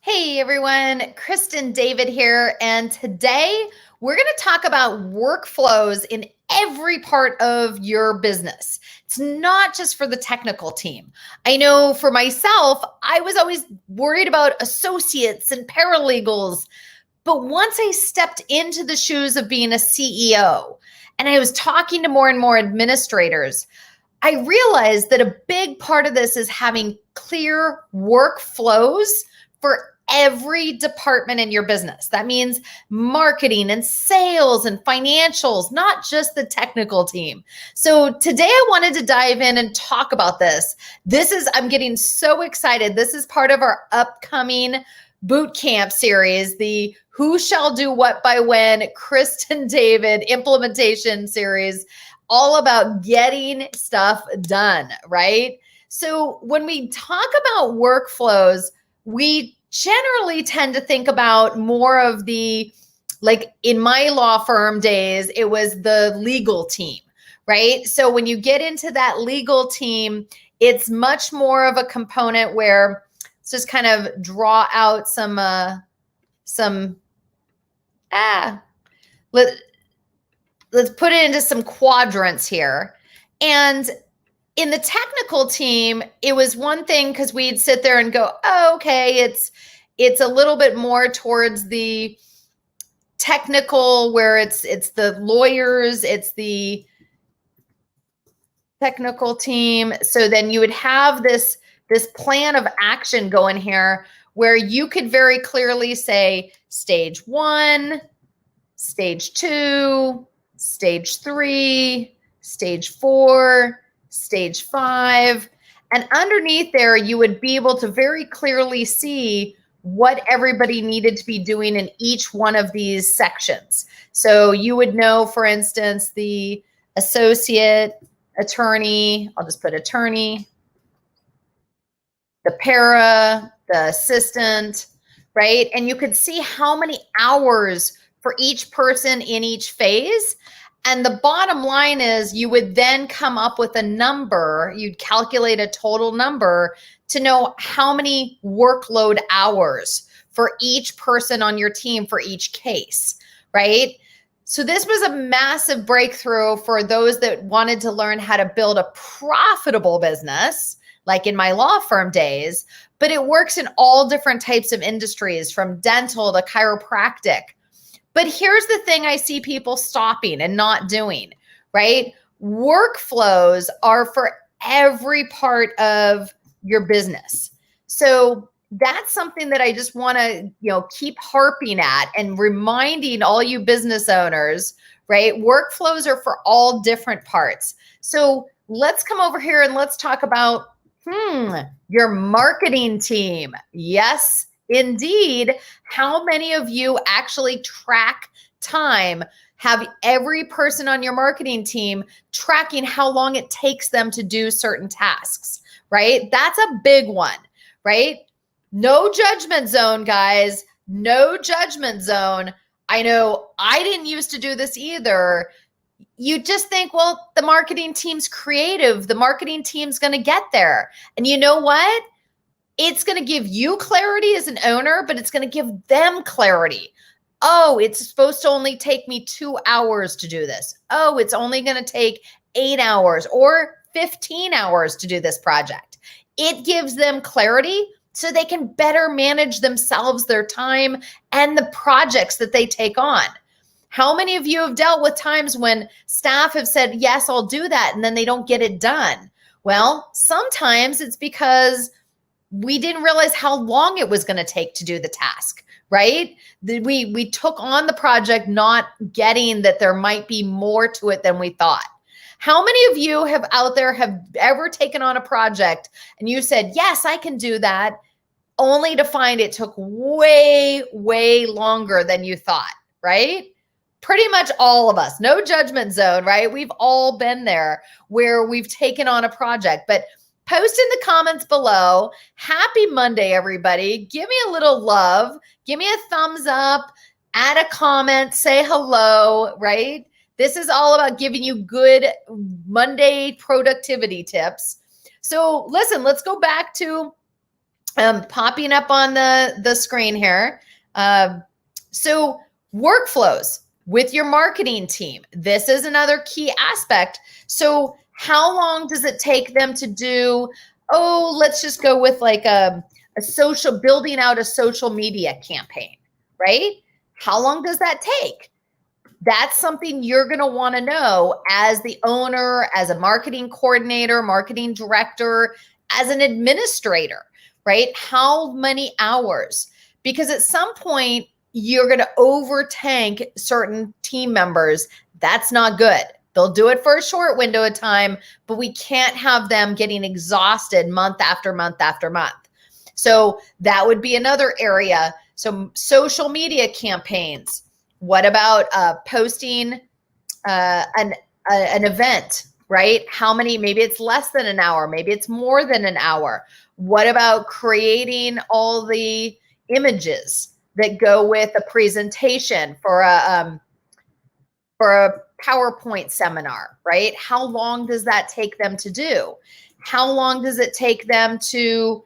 Hey everyone, Kristen David here, and today we're going to talk about workflows in every part of your business. It's not just for the technical team. I know for myself, I was always worried about associates and paralegals, but once I stepped into the shoes of being a CEO and I was talking to more and more administrators, I realized that a big part of this is having clear workflows for every department in your business. That means marketing and sales and financials, not just the technical team. So today I wanted to dive in and talk about this. I'm getting so excited. This is part of our upcoming Bootcamp series, the Who Shall Do What by When, Kristen David implementation series, all about getting stuff done, right? So when we talk about workflows, we generally tend to think about more of like in my law firm days, it was the legal team, right? So when you get into that legal team, it's much more of a component where let's just kind of draw out let's put it into some quadrants here. And in the technical team, it was one thing because we'd sit there and go, oh, okay, it's a little bit more towards the technical where it's the lawyers, it's the technical team. So then you would have this plan of action going here where you could very clearly say stage 1, stage 2, stage 3, stage 4, stage 5. And underneath there, you would be able to very clearly see what everybody needed to be doing in each one of these sections. So you would know, for instance, the associate, attorney, I'll just put attorney, the para, the assistant, right? And you could see how many hours for each person in each phase. And the bottom line is you would then come up with a number, you'd calculate a total number to know how many workload hours for each person on your team for each case, right? So this was a massive breakthrough for those that wanted to learn how to build a profitable business, like in my law firm days, but it works in all different types of industries from dental to chiropractic. But here's the thing I see people stopping and not doing, right? Workflows are for every part of your business. So that's something that I just want to, keep harping at and reminding all you business owners, right? Workflows are for all different parts. So let's come over here and let's talk about your marketing team. Yes, indeed. How many of you actually track time? Have every person on your marketing team tracking how long it takes them to do certain tasks, right? That's a big one, right? No judgment zone, guys. No judgment zone. I know I didn't used to do this either. You just think, well, the marketing team's creative. The marketing team's going to get there. And you know what? It's going to give you clarity as an owner, but it's going to give them clarity. Oh, it's supposed to only take me 2 hours to do this. Oh, it's only going to take 8 hours or 15 hours to do this project. It gives them clarity so they can better manage themselves, their time, and the projects that they take on. How many of you have dealt with times when staff have said, yes, I'll do that, and then they don't get it done? Well, sometimes it's because we didn't realize how long it was going to take to do the task, right? We took on the project not getting that there might be more to it than we thought. How many of you have ever taken on a project and you said, yes, I can do that, only to find it took way, way longer than you thought, right? Pretty much all of us, no judgment zone, right? We've all been there where we've taken on a project, but post in the comments below. Happy Monday, everybody. Give me a little love. Give me a thumbs up. Add a comment. Say hello, right? This is all about giving you good Monday productivity tips. So listen, let's go back to popping up on the screen here. So workflows with your marketing team. This is another key aspect. So how long does it take them to do, oh, let's just go with like a social, building out a social media campaign, right? How long does that take? That's something you're going to want to know as the owner, as a marketing coordinator, marketing director, as an administrator, right? How many hours? Because at some point, you're going to overtank certain team members. That's not good. They'll do it for a short window of time, but we can't have them getting exhausted month after month after month. So that would be another area. So social media campaigns. What about posting an event, right? How many, maybe it's less than an hour, maybe it's more than an hour. What about creating all the images that go with a presentation for a PowerPoint semanar, right? How long does that take them to do? How long does it take them to,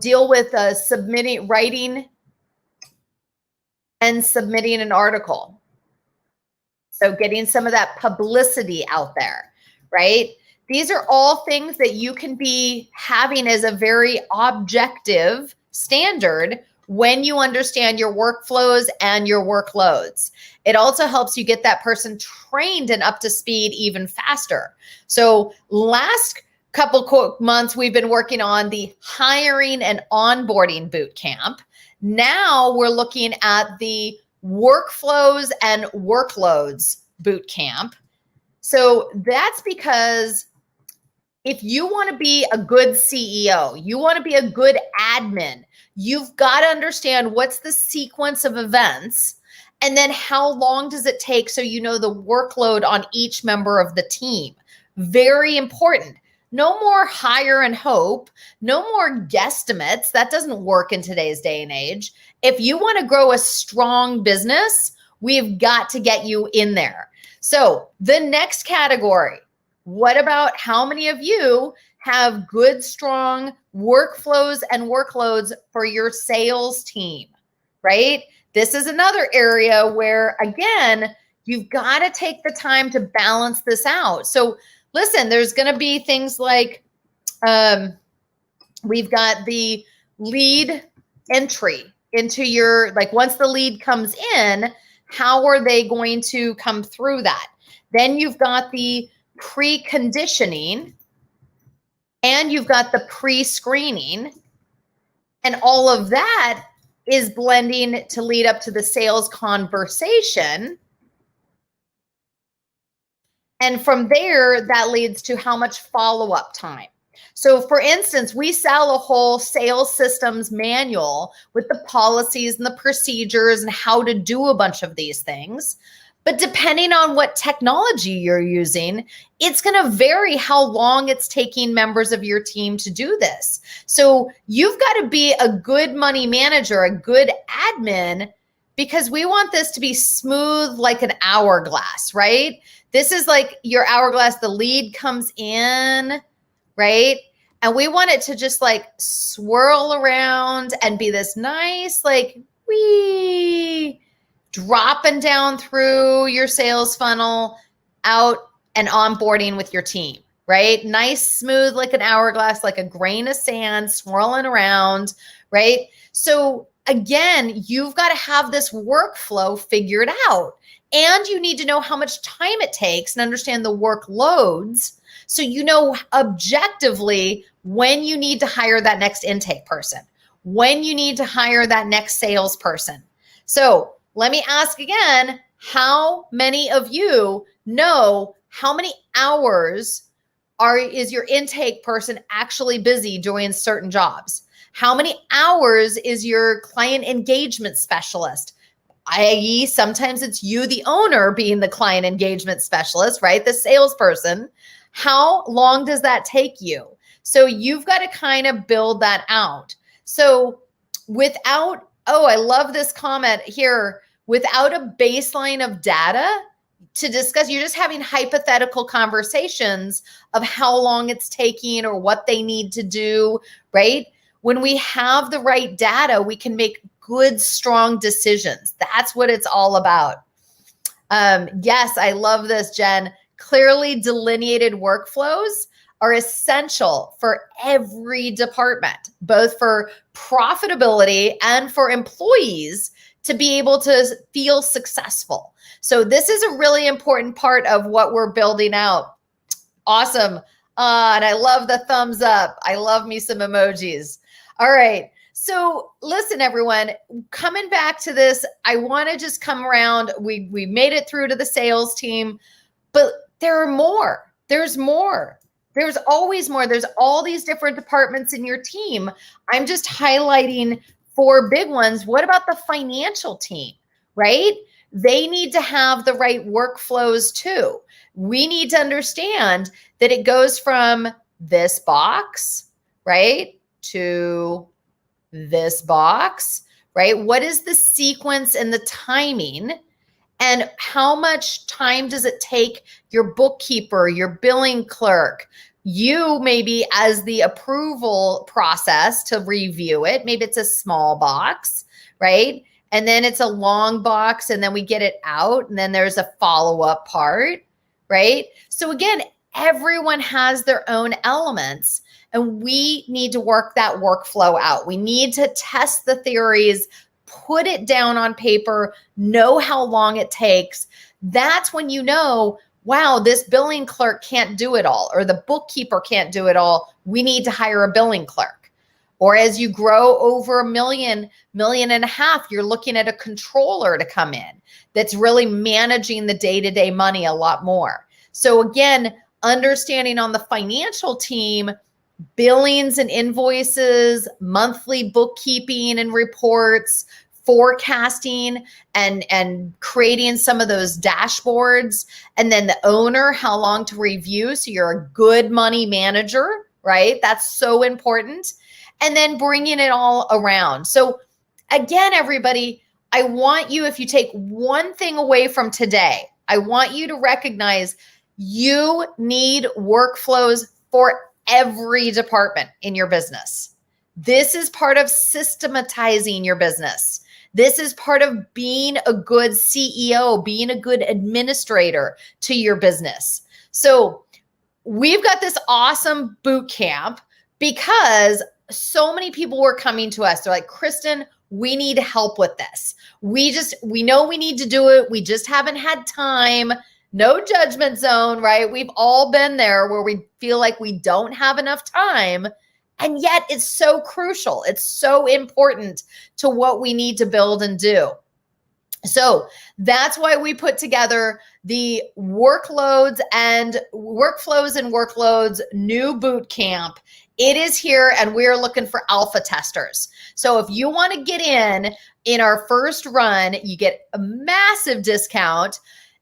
deal with writing and submitting an article? So getting some of that publicity out there, right? These are all things that you can be having as a very objective standard when you understand your workflows and your workloads. It also helps you get that person trained and up to speed even faster. So last couple months, we've been working on the hiring and onboarding bootcamp. Now we're looking at the workflows and workloads bootcamp. So that's because if you want to be a good CEO, you want to be a good admin, you've got to understand what's the sequence of events and then how long does it take so you know the workload on each member of the team. Very important. No more hire and hope, no more guesstimates. That doesn't work in today's day and age. If you want to grow a strong business, we've got to get you in there. So the next category, what about how many of you have good, strong workflows and workloads for your sales team, right? This is another area where, again, you've got to take the time to balance this out. So listen, there's going to be things like we've got the lead entry into your, like once the lead comes in, how are they going to come through that? Then you've got the preconditioning and you've got the pre-screening, and all of that is blending to lead up to the sales conversation. And from there, that leads to how much follow-up time. So for instance, we sell a whole sales systems manual with the policies and the procedures and how to do a bunch of these things. But depending on what technology you're using, it's going to vary how long it's taking members of your team to do this. So you've got to be a good money manager, a good admin, because we want this to be smooth like an hourglass, right? This is like your hourglass, the lead comes in, right? And we want it to just like swirl around and be this nice, like, wee, dropping down through your sales funnel, out and onboarding with your team, right? Nice, smooth, like an hourglass, like a grain of sand swirling around, right? So again, you've got to have this workflow figured out. And you need to know how much time it takes and understand the workloads so you know objectively when you need to hire that next intake person, when you need to hire that next salesperson. So let me ask again, how many of you know how many hours is your intake person actually busy doing certain jobs? How many hours is your client engagement specialist? I.e., sometimes it's you, the owner, being the client engagement specialist, right? The salesperson. How long does that take you? So you've got to kind of build that out. So without, oh, I love this comment here. Without a baseline of data, to discuss. You're just having hypothetical conversations of how long it's taking or what they need to do, right? When we have the right data, we can make good, strong decisions. That's what it's all about. Yes, I love this, Jen. Clearly delineated workflows are essential for every department, both for profitability and for employees to be able to feel successful. So this is a really important part of what we're building out. Awesome. And I love the thumbs up. I love me some emojis. All right. So listen, everyone, coming back to this, I want to just come around. We made it through to the sales team, but there are more. There's more. There's always more. There's all these different departments in your team. I'm just highlighting 4 big ones. What about the financial team, right? They need to have the right workflows too. We need to understand that it goes from this box, right, to this box, right? What is the sequence and the timing? And how much time does it take your bookkeeper, your billing clerk, you maybe as the approval process to review it? Maybe it's a small box, right? And then it's a long box, and then we get it out, and then there's a follow-up part, right? So again, everyone has their own elements, and we need to work that workflow out. We need to test the theories, put it down on paper, know how long it takes. That's when you know, wow, this billing clerk can't do it all, or the bookkeeper can't do it all. We need to hire a billing clerk. Or as you grow over $1.5 million, you're looking at a controller to come in that's really managing the day-to-day money a lot more. So again, understanding on the financial team, billings and invoices, monthly bookkeeping and reports, forecasting and creating some of those dashboards. And then the owner, how long to review. So you're a good money manager, right? That's so important. And then bringing it all around. So again, everybody, I want you, if you take one thing away from today, I want you to recognize you need workflows for every department in your business. This is part of systematizing your business. This is part of being a good CEO, being a good administrator to your business. So we've got this awesome boot camp because so many people were coming to us. They're like, Kristen, we need help with this. We know we need to do it. We just haven't had time. No judgment zone, right? We've all been there where we feel like we don't have enough time. And yet it's so crucial. It's so important to what we need to build and do. So that's why we put together the Workloads and Workflows and Workloads new boot camp. It is here, and we're looking for alpha testers. So if you want to get in our first run, you get a massive discount.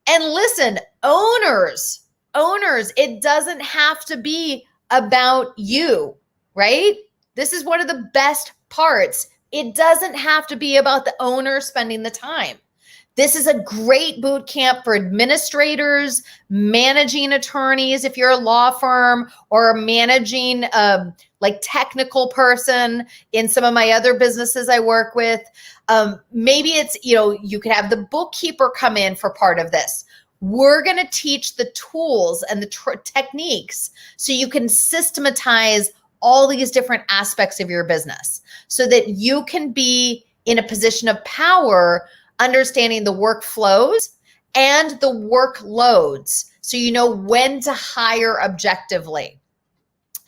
And listen, owners, it doesn't have to be about you, right? This is one of the best parts. It doesn't have to be about the owner spending the time. This is a great boot camp for administrators, managing attorneys, if you're a law firm, or managing like technical person in some of my other businesses I work with. Maybe it's, you could have the bookkeeper come in for part of this. We're going to teach the tools and the techniques so you can systematize all these different aspects of your business so that you can be in a position of power, understanding the workflows and the workloads so you know when to hire objectively.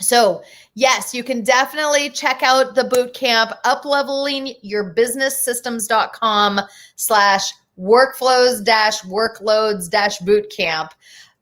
So yes, you can definitely check out the bootcamp, uplevelingyourbusiness systems.com/workflows-workloads-bootcamp.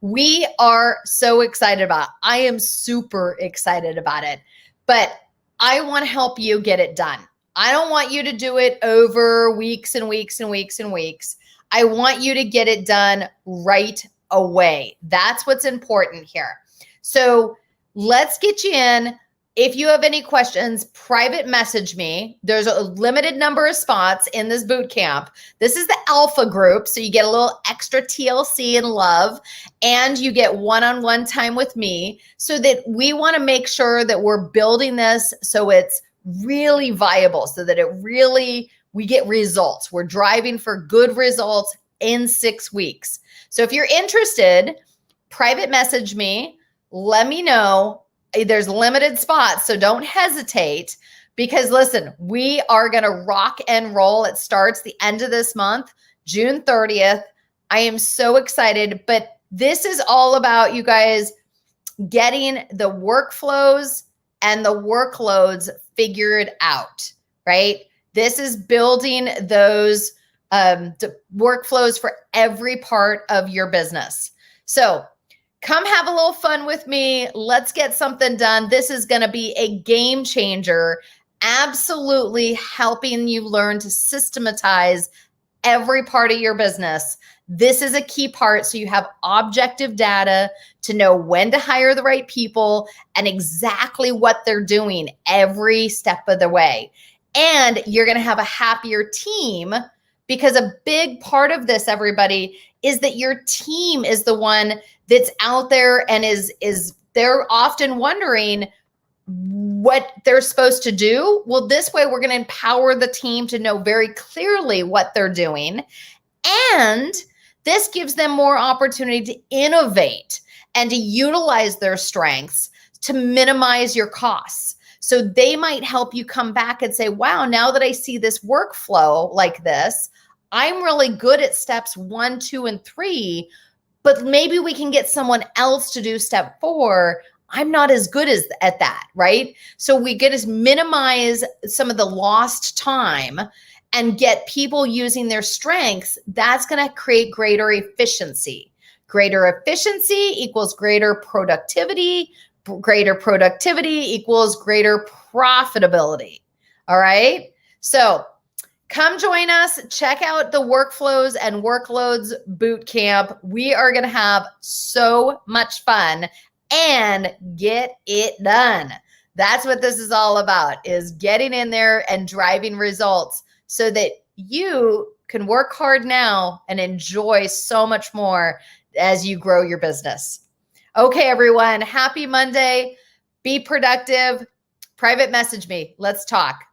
We are so excited about it. I am super excited about it, but I want to help you get it done. I don't want you to do it over weeks and weeks and weeks and weeks. I want you to get it done right away. That's what's important here. So let's get you in. if you have any questions, private message me. There's a limited number of spots in this boot camp. This is the alpha group, so you get a little extra TLC and love, and you get one-on-one time with me, so that we want to make sure that we're building this so it's really viable, so that we get results. We're driving for good results in 6 weeks. So if you're interested, private message me, let me know. There's limited spots, so don't hesitate, because listen, we are going to rock and roll. It starts the end of this month, June 30th. I am so excited, but this is all about you guys getting the workflows and the workloads figured out, right? This is building those workflows for every part of your business. So come have a little fun with me. Let's get something done. This is going to be a game changer, absolutely helping you learn to systematize every part of your business. This is a key part, so you have objective data to know when to hire the right people and exactly what they're doing every step of the way. And you're going to have a happier team, because a big part of this, everybody, is that your team is the one that's out there and they're often wondering what they're supposed to do. Well, this way we're going to empower the team to know very clearly what they're doing. And this gives them more opportunity to innovate and to utilize their strengths to minimize your costs. So they might help you come back and say, wow, now that I see this workflow like this, I'm really good at steps 1, 2, and 3, but maybe we can get someone else to do step 4. I'm not as good at that, right? So we get to minimize some of the lost time and get people using their strengths. That's going to create greater efficiency. Greater efficiency equals greater productivity. Greater productivity equals greater profitability. All right? So come join us. Check out the Workflows and Workloads Bootcamp. We are going to have so much fun and get it done. That's what this is all about, is getting in there and driving results so that you can work hard now and enjoy so much more as you grow your business. Okay, everyone. Happy Monday. Be productive. Private message me. Let's talk.